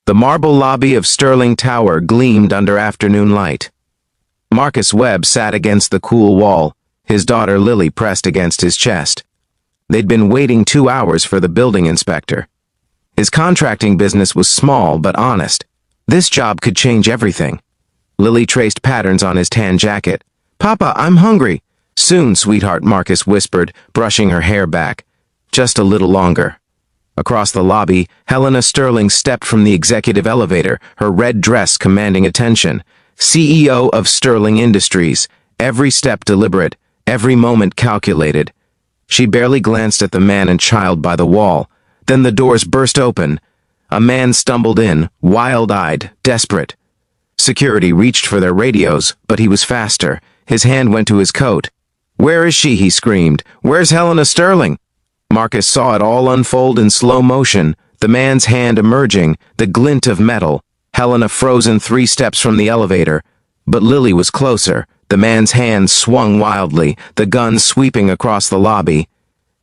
The marble lobby of Sterling Tower gleamed under afternoon light. Marcus Webb sat against the cool wall, his daughter Lily pressed against his chest. They'd been waiting 2 hours for the building inspector. His contracting business was small but honest. This job could change everything. Lily traced patterns on his tan jacket. "Papa, I'm hungry." "Soon, sweetheart," Marcus whispered, brushing her hair back. "Just a little longer." Across the lobby, Helena Sterling stepped from the executive elevator, her red dress commanding attention. CEO of Sterling Industries, every step deliberate, every moment calculated. She barely glanced at the man and child by the wall. Then the doors burst open. A man stumbled in, wild-eyed, desperate. Security reached for their radios, but he was faster. His hand went to his coat. "Where is she?" he screamed. "Where's Helena Sterling?" Marcus saw it all unfold in slow motion, the man's hand emerging, the glint of metal. Helena frozen 3 steps from the elevator. But Lily was closer. The man's hand swung wildly, the gun sweeping across the lobby.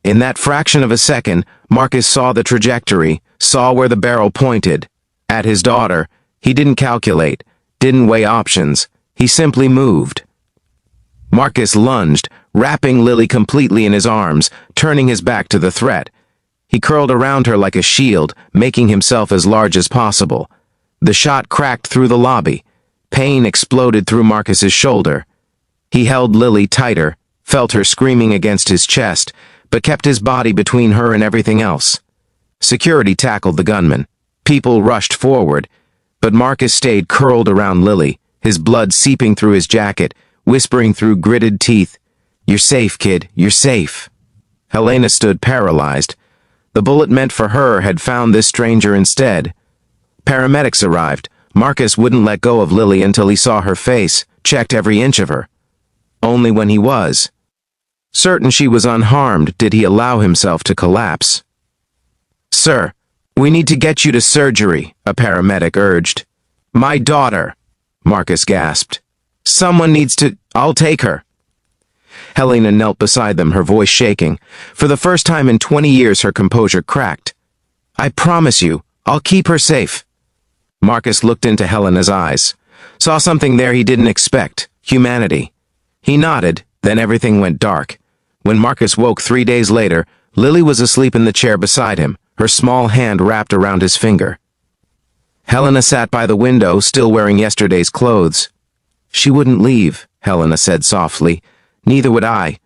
In that fraction of a second, Marcus saw the trajectory, saw where the barrel pointed. At his daughter. He didn't calculate, didn't weigh options. He simply moved. Marcus lunged, wrapping Lily completely in his arms, turning his back to the threat. He curled around her like a shield, making himself as large as possible. The shot cracked through the lobby. Pain exploded through Marcus's shoulder. He held Lily tighter, felt her screaming against his chest, but kept his body between her and everything else. Security tackled the gunman. People rushed forward, but Marcus stayed curled around Lily, his blood seeping through his jacket, whispering through gritted teeth, "You're safe, kid, you're safe." Helena stood paralyzed. The bullet meant for her had found this stranger instead. Paramedics arrived. Marcus wouldn't let go of Lily until he saw her face, checked every inch of her. Only when he was certain she was unharmed did he allow himself to collapse. "Sir, we need to get you to surgery," a paramedic urged. "My daughter," Marcus gasped. "Someone needs to— I'll take her." Helena knelt beside them, her voice shaking. For the first time in 20 years, her composure cracked. "I promise you, I'll keep her safe." Marcus looked into Helena's eyes, saw something there he didn't expect, humanity. He nodded, then everything went dark. When Marcus woke 3 days later, Lily was asleep in the chair beside him, her small hand wrapped around his finger. Helena sat by the window, still wearing yesterday's clothes. "She wouldn't leave," Helena said softly. "Neither would I."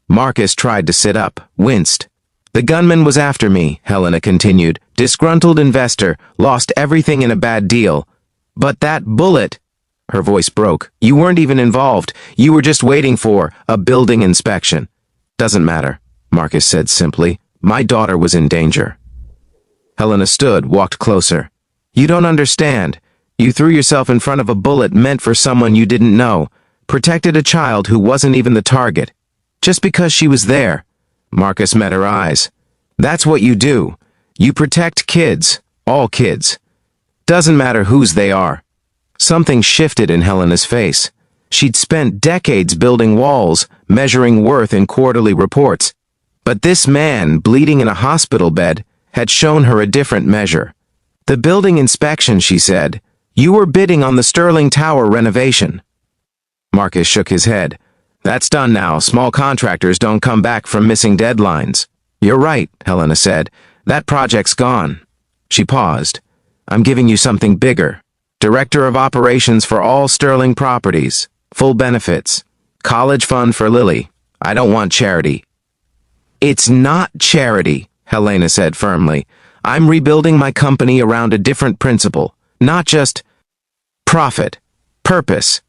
Marcus tried to sit up, winced. "The gunman was after me," Helena continued. "Disgruntled investor, lost everything in a bad deal. But that bullet—" Her voice broke. "You weren't even involved. You were just waiting for a building inspection." "Doesn't matter," Marcus said simply. "My daughter was in danger." Helena stood, walked closer. "You don't understand. You threw yourself in front of a bullet meant for someone you didn't know, protected a child who wasn't even the target. Just because she was there." Marcus met her eyes. "That's what you do. You protect kids, all kids. Doesn't matter whose they are." Something shifted in Helena's face. She'd spent decades building walls, measuring worth in quarterly reports. But this man, bleeding in a hospital bed, had shown her a different measure. "The building inspection," she said. "You were bidding on the Sterling Tower renovation." Marcus shook his head. "That's done now. Small contractors don't come back from missing deadlines." "You're right," Helena said. "That project's gone." She paused. "I'm giving you something bigger. Director of Operations for all Sterling properties. Full benefits. College fund for Lily. I don't want charity." "It's not charity," Helena said firmly. "I'm rebuilding my company around a different principle. Not just profit. Purpose.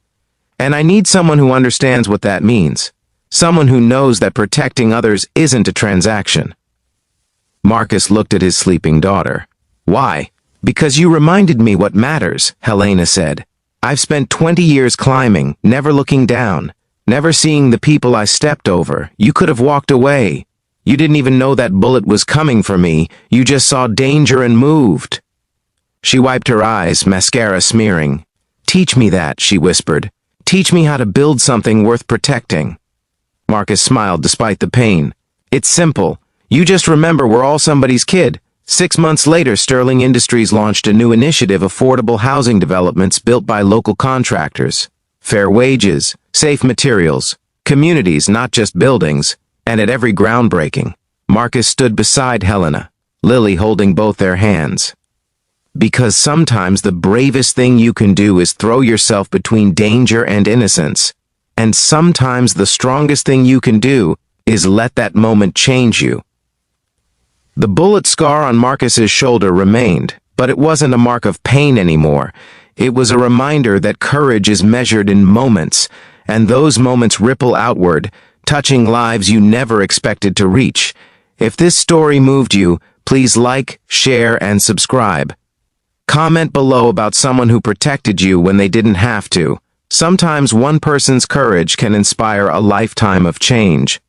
And I need someone who understands what that means. Someone who knows that protecting others isn't a transaction." Marcus looked at his sleeping daughter. "Why?" "Because you reminded me what matters," Helena said. "I've spent 20 years climbing, never looking down, never seeing the people I stepped over. You could have walked away. You didn't even know that bullet was coming for me. You just saw danger and moved." She wiped her eyes, mascara smearing. "Teach me that," she whispered. "Teach me how to build something worth protecting." Marcus smiled despite the pain. "It's simple. You just remember we're all somebody's kid. 6 months later, Sterling Industries launched a new initiative: affordable housing developments built by local contractors. Fair wages, safe materials, communities, not just buildings. And at every groundbreaking, Marcus stood beside Helena, Lily holding both their hands. Because sometimes the bravest thing you can do is throw yourself between danger and innocence. And sometimes the strongest thing you can do is let that moment change you. The bullet scar on Marcus's shoulder remained, but it wasn't a mark of pain anymore. It was a reminder that courage is measured in moments, and those moments ripple outward, touching lives you never expected to reach. If this story moved you, please like, share, and subscribe. Comment below about someone who protected you when they didn't have to. Sometimes one person's courage can inspire a lifetime of change.